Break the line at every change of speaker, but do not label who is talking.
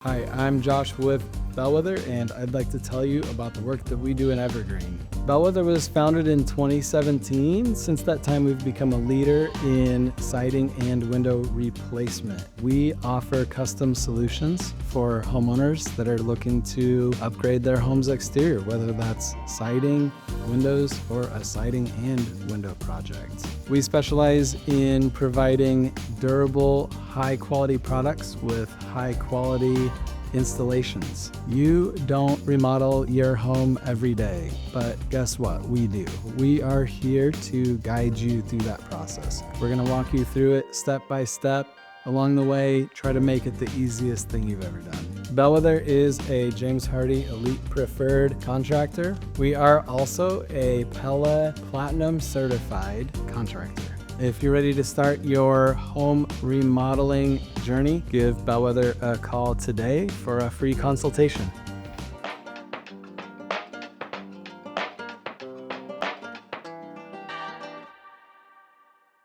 Hi, I'm Josh with Bellwether, and I'd like to tell you about the work that we do in Evergreen. Bellwether was founded in 2017. Since that time, we've become a leader in siding and window replacement. We offer custom solutions for homeowners that are looking to upgrade their home's exterior, whether that's siding, windows, or a siding and window project. We specialize in providing durable, high-quality products with high-quality installations. You don't remodel your home every day, but guess what? We do. We are here to guide you through that process. We're going to walk you through it step by step. Along the way, try to make it the easiest thing you've ever done. Bellwether is a James Hardie Elite Preferred contractor. We are also a Pella Platinum Certified contractor. If you're ready to start your home remodeling journey, give Bellwether a call today for a free consultation.